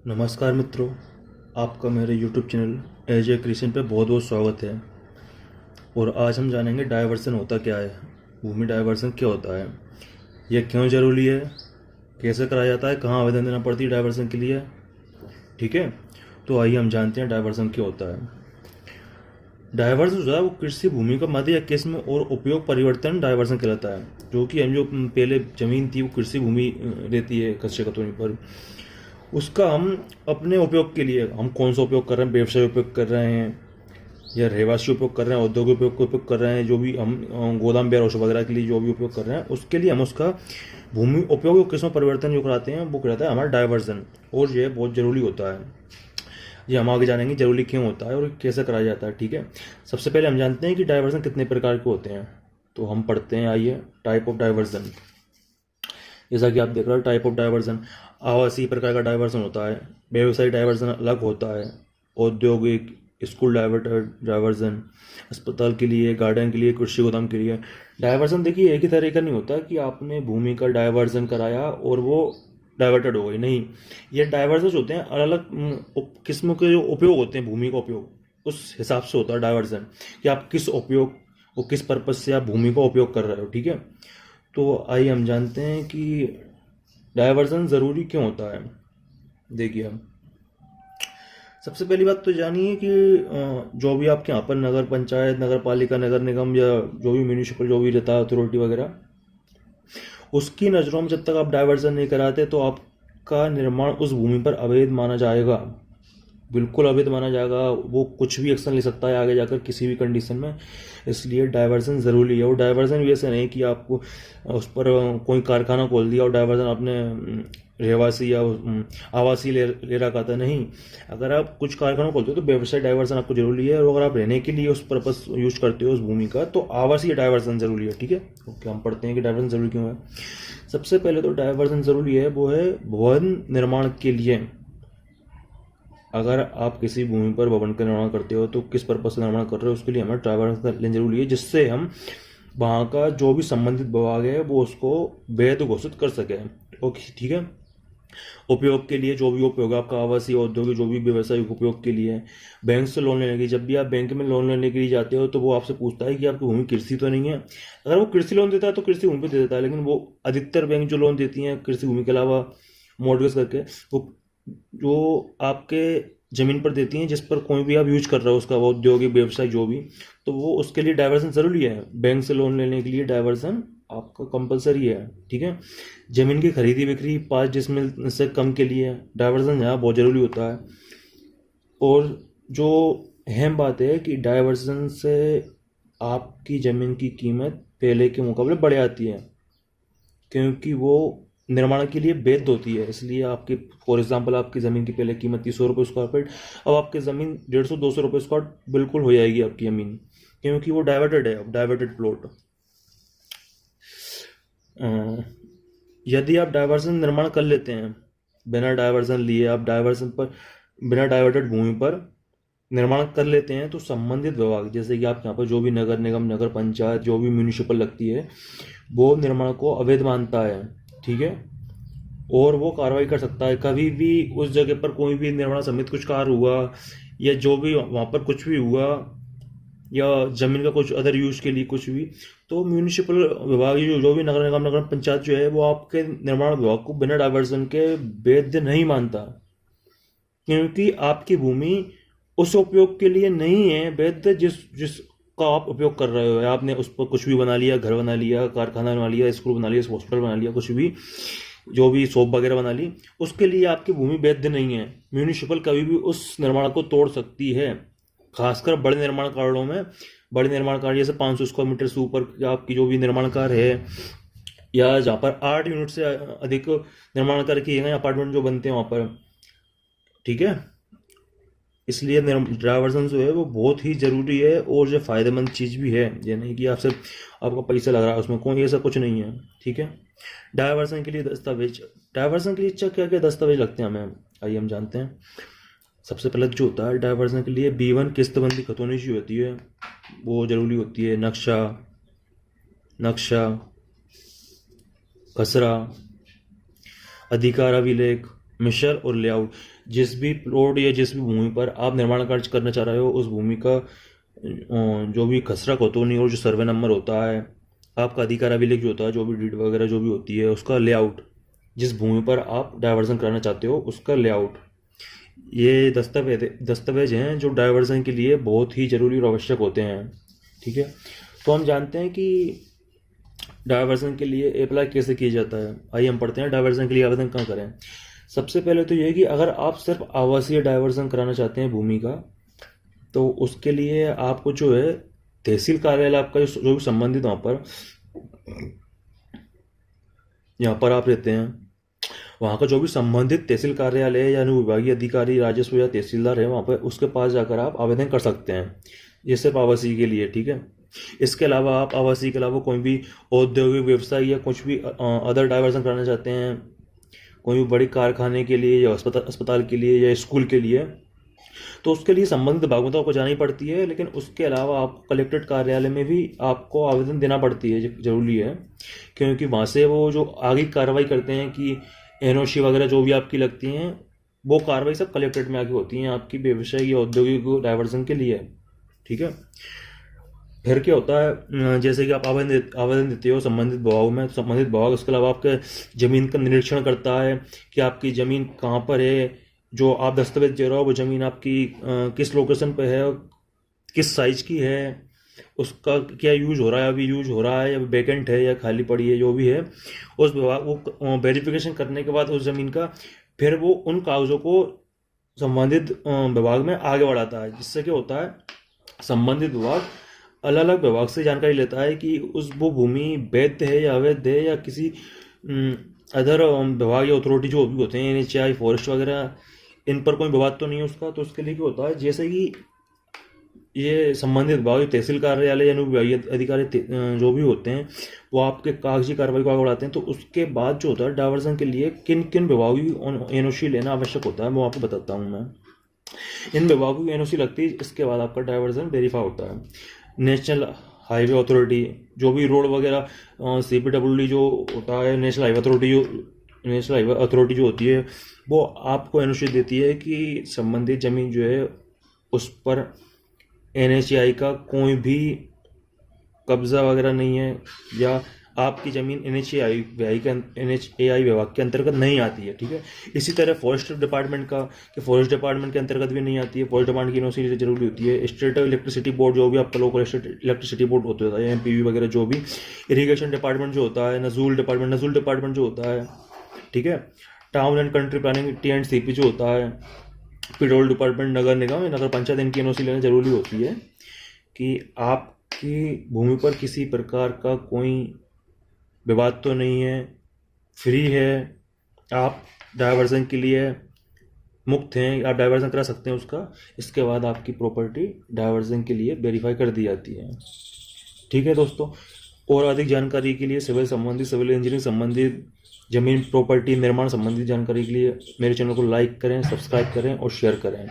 नमस्कार मित्रों, आपका मेरे YouTube channel as a Christian पे बहुत बहुत स्वागत है। और आज हम जानेंगे डाइवर्सन होता क्या है, भूमि डाइवर्सन क्या होता है, यह क्यों ज़रूरी है, कैसे कराया जाता है, कहाँ आवेदन देना पड़ती है डाइवर्सन के लिए। ठीक है, तो आइए हम जानते हैं डाइवर्सन क्या होता है। डाइवर्सन जो है वो कृषि भूमि का मध्य या किस्म और उपयोग परिवर्तन डाइवर्सन कहलाता है। जो कि हम जो पहले ज़मीन थी वो कृषि भूमि रहती है कच्चे कतोनी पर, उसका हम अपने उपयोग के लिए हम कौन सा उपयोग कर रहे हैं, व्यवसाय उपयोग कर रहे हैं या रहवासी उपयोग कर रहे हैं, औद्योगिक उपयोग कर रहे हैं, जो भी हम गोदाम वेयर हाउस वगैरह के लिए जो भी उपयोग कर रहे हैं, उसके लिए हम उसका भूमि उपयोग और किस्म परिवर्तन जो कराते हैं वो कहलाता है हमारा डाइवर्जन। और ये बहुत ज़रूरी होता है। ये हम आगे जानेंगे जरूरी क्यों होता है और कैसे कराया जाता है। ठीक है, सबसे पहले हम जानते हैं कि डाइवर्जन कितने प्रकार के होते हैं। तो हम पढ़ते हैं, आइए, टाइप ऑफ डाइवर्जन। जैसा कि आप देख रहे हो, टाइप ऑफ डाइवर्जन, आवासीय प्रकार का डाइवर्जन होता है, व्यवसायिक डाइवर्जन अलग होता है, औद्योगिक, स्कूल डाइवर्जन, अस्पताल के लिए, गार्डन के लिए, कृषि गोदाम के लिए। डाइवर्जन देखिए एक ही तरह का नहीं होता कि आपने भूमि का डाइवर्जन कराया और वो डाइवर्टेड हो गई, नहीं। ये डाइवर्जन होते हैं अलग अलग किस्म के जो उपयोग होते हैं, भूमि का उपयोग उस हिसाब से होता है डाइवर्जन, कि आप किस उपयोग और किस पर्पज से आप भूमि का उपयोग कर रहे हो। ठीक है, तो आइए हम जानते हैं कि डाइवर्जन ज़रूरी क्यों होता है। देखिए, हम सबसे पहली बात तो जानिए कि जो भी आपके यहाँ पर नगर पंचायत, नगर पालिका, नगर निगम या जो भी म्यूनिसिपल जो भी रहता है, अथॉरिटी वगैरह, उसकी नज़रों में जब तक आप डाइवर्जन नहीं कराते तो आपका निर्माण उस भूमि पर अवैध माना जाएगा, बिल्कुल अवैध माना जाएगा। वो कुछ भी एक्शन ले सकता है आगे जाकर किसी भी कंडीशन में। इसलिए डाइवर्जन ज़रूरी है। और डाइवर्जन भी ऐसे नहीं कि आपको उस पर कोई कारखाना खोल दिया और डाइवर्जन आपने रहवासी या आवासीय ले रखा था, नहीं। अगर आप कुछ कारखाना खोलते हो तो व्यवसाय डाइवर्जन आपको जरूरी है, और अगर आप रहने के लिए उस पर्पस यूज करते हो उस भूमि का तो आवासीय डाइवर्जन जरूरी है। ठीक है, ओके, हम पढ़ते हैं कि डाइवर्जन जरूरी क्यों है। सबसे पहले तो डाइवर्जन जरूरी है, वो है भवन निर्माण के लिए। अगर आप किसी भूमि पर भवन का निर्माण करते हो तो किस पर्पज से निर्माण कर रहे हो उसके लिए हमें डाइवर्जन लेना जरूरी है, जिससे हम वहाँ का जो भी संबंधित विभाग है वो उसको वैध घोषित कर सके। ओके, ठीक है। उपयोग के लिए जो भी उपयोग है आपका, आवासीय, औद्योगिक, जो भी व्यवसायिक उपयोग के लिए। बैंक से लोन लेने की, जब भी आप बैंक में लोन लेने के लिए जाते हो तो वो आपसे पूछता है कि आपकी भूमि कृषि तो नहीं है। अगर वो कृषि लोन देता है तो कृषि भूमि पे दे देता है, लेकिन वो अधिकतर बैंक जो लोन देती हैं कृषि भूमि के अलावा मॉडगेज करके, वो जो आपके जमीन पर देती हैं जिस पर कोई भी आप यूज कर रहे हो उसका, वो औद्योगिक व्यवसाय जो भी, तो वो उसके लिए डाइवर्सन जरूरी है। बैंक से लोन लेने के लिए डाइवर्सन आपका कंपलसरी है। ठीक है, जमीन की खरीदी बिक्री 5 डिसमिल से कम के लिए डाइवर्सन यहाँ बहुत जरूरी होता है। और जो अहम बात है कि डाइवर्सन से आपकी जमीन की कीमत पहले के मुकाबले बढ़ जाती है, क्योंकि वो निर्माण के लिए वैध होती है। इसलिए आपकी, फॉर एग्जांपल, आपकी ज़मीन की पहले कीमत थी 100 रुपये स्क्वायर फीट, अब आपकी ज़मीन 150-200 रुपये स्क्वायर बिल्कुल हो जाएगी आपकी ज़मीन, क्योंकि वो डाइवर्टेड है, अब डाइवर्टेड प्लॉट। यदि आप डाइवर्सन निर्माण कर लेते हैं, बिना डाइवर्सन लिए आप डाइवर्सन पर, बिना डाइवर्टेड भूमि पर निर्माण कर लेते हैं, तो संबंधित विभाग, जैसे कि आप यहाँ पर जो भी नगर निगम, नगर पंचायत, जो भी म्यूनिसिपल लगती है, वो निर्माण को अवैध मानता है। ठीक है, और वो कार्रवाई कर सकता है। कभी भी उस जगह पर कोई भी निर्माण समित कुछ कार्य हुआ या जो भी वहाँ पर कुछ भी हुआ, या जमीन का कुछ अदर यूज के लिए कुछ भी, तो म्यूनिसिपल विभाग, जो भी नगर निगम, नगर पंचायत जो है, वो आपके निर्माण विभाग को बिना डाइवर्जन के वैध नहीं मानता, क्योंकि आपकी भूमि उस उपयोग के लिए नहीं है वैध जिसका आप उपयोग कर रहे हो। आपने उस पर कुछ भी बना लिया, घर बना लिया, कारखाना बना लिया, स्कूल बना लिया, हॉस्पिटल बना लिया, कुछ भी, जो भी शॉप वगैरह बना ली, उसके लिए आपकी भूमि वैध नहीं है। म्यूनिसिपल कभी भी उस निर्माण को तोड़ सकती है, खासकर बड़े निर्माण कार्यों में। बड़े निर्माण कार्य जैसे 500 स्क्वायर मीटर से ऊपर आपकी जो भी निर्माण कार्य है, या जहाँ पर 8 यूनिट से अधिक निर्माण कार्य किए गए अपार्टमेंट जो बनते हैं वहाँ पर। ठीक है, इसलिए डाइवर्जन जो है वो बहुत ही ज़रूरी है, और जो फ़ायदेमंद चीज़ भी है। ये नहीं कि आप सिर्फ आपका पैसा लग रहा है उसमें, कोई ऐसा कुछ नहीं है। ठीक है, डाइवर्जन के लिए दस्तावेज, डाइवर्जन के लिए क्या क्या दस्तावेज लगते हैं हमें, आइए हम जानते हैं। सबसे पहले जो होता है डाइवर्जन के लिए, B1 किस्तबंदी खतौनी जो होती है वो ज़रूरी होती है। नक्शा, नक्शा, खसरा, अधिकार अभिलेख, मिशर और लेआउट, जिस भी प्लॉट या जिस भी भूमि पर आप निर्माण कार्य करना चाह रहे हो उस भूमि का जो भी खसरा कोतवानी और जो सर्वे नंबर होता है, आपका अधिकार अभिलेख जो होता है, जो भी डीड वगैरह जो भी होती है, उसका लेआउट, जिस भूमि पर आप डायवर्जन कराना चाहते हो उसका लेआउट, ये दस्तावेज हैं जो डायवर्जन के लिए बहुत ही जरूरी और आवश्यक होते हैं। ठीक है, तो हम जानते हैं कि डायवर्जन के लिए अप्लाई कैसे किया जाता है। आइए हम पढ़ते हैं डायवर्जन के लिए आवेदन कहाँ करें। सबसे पहले तो ये है कि अगर आप सिर्फ आवासीय डायवर्जन कराना चाहते हैं भूमि का, तो उसके लिए आपको जो है तहसील कार्यालय आपका जो भी संबंधित वहाँ पर, यहाँ पर आप रहते हैं, वहाँ का जो भी संबंधित तहसील कार्यालय या अनुविभागीय अधिकारी, राजस्व या तहसीलदार है वहाँ पर, उसके पास जाकर आप आवेदन कर सकते हैं। ये सिर्फ आवासीय के लिए। ठीक है, इसके अलावा आप आवासीय के अलावा कोई भी औद्योगिक व्यवसाय या कुछ भी अदर डायवर्जन कराना चाहते हैं, कोई भी बड़ी कारखाने के लिए या अस्पताल के लिए या स्कूल के लिए, तो उसके लिए संबंधित विभाग में तो आपको जानी पड़ती है, लेकिन उसके अलावा आपको कलेक्ट्रेट कार्यालय में भी आपको आवेदन देना पड़ती है, जरूरी है, क्योंकि वहाँ से वो जो आगे कार्रवाई करते हैं कि एनओसी वगैरह जो भी आपकी लगती हैं, वो कार्रवाई सब कलेक्ट्रेट में आगे होती हैं आपकी व्यवसाय या औद्योगिक डायवर्जन के लिए। ठीक है, फिर क्या होता है, जैसे कि आप आवेदन देते हो संबंधित विभाग में, संबंधित विभाग उसके अलावा आपके ज़मीन का निरीक्षण करता है कि आपकी ज़मीन कहाँ पर है, जो आप दस्तावेज दे रहे हो वो ज़मीन आपकी किस लोकेशन पे है, किस साइज की है, उसका क्या यूज हो रहा है, अभी यूज हो रहा है या वैकेंट है या खाली पड़ी है, जो भी है उस विभाग वो वेरिफिकेशन करने के बाद उस ज़मीन का फिर वो उन कागज़ों को संबंधित विभाग में आगे बढ़ाता है, जिससे क्या होता है संबंधित विभाग अलग अलग विभाग से जानकारी लेता है कि वो भूमि वैध है या अवैध है, या किसी अदर विभाग या अथॉरिटी जो भी होते हैं NHAI फॉरेस्ट वगैरह, इन पर कोई विवाद तो नहीं है उसका। तो उसके लिए क्या होता है, जैसे कि ये संबंधित विभाग तहसील कार्यालय या अनुविभागीय अधिकारी जो भी होते हैं वो आपके कागजी कार्रवाई को आगे बढ़ाते हैं। तो उसके बाद जो होता है डायवर्जन के लिए किन किन विभागों की NOC लेना आवश्यक होता है वो आपको बताता हूँ मैं। इन विभागों की NOC लगती है, इसके बाद आपका डायवर्जन वेरीफाई होता है। नेशनल हाईवे अथॉरिटी, जो भी रोड वगैरह CPWD जो होता है, नेशनल हाईवे अथॉरिटी जो होती है, वो आपको NOC देती है कि संबंधित जमीन जो है उस पर NHAI का कोई भी कब्जा वगैरह नहीं है, या आपकी ज़मीन NHAI विभाग के अंतर्गत नहीं आती है। ठीक है, इसी तरह फॉरेस्ट डिपार्टमेंट के अंतर्गत भी नहीं आती है। फॉरेस्ट डिपार्टमेंट की NOC जरूरी होती है। स्टेट इलेक्ट्रिसिटी बोर्ड जो भी आपका लोकल इलेक्ट्रिसिटी बोर्ड होता है, MPB वगैरह जो भी, इरीगेशन डिपार्टमेंट जो होता है, नजूल डिपार्टमेंट जो होता है। ठीक है, town and country planning TNCP जो होता है, पेट्रोल डिपार्टमेंट, नगर निगम, नगर पंचायत, इनकी NOC लेना जरूरी होती है कि आपकी भूमि पर किसी प्रकार का कोई विवाद तो नहीं है, फ्री है, आप डायवर्जन के लिए मुक्त हैं, आप डायवर्जन करा सकते हैं उसका। इसके बाद आपकी प्रॉपर्टी डायवर्जन के लिए वेरीफाई कर दी जाती है। ठीक है दोस्तों, और अधिक जानकारी के लिए सिविल इंजीनियरिंग संबंधित, जमीन प्रॉपर्टी निर्माण संबंधित जानकारी के लिए मेरे चैनल को लाइक करें, सब्सक्राइब करें और शेयर करें।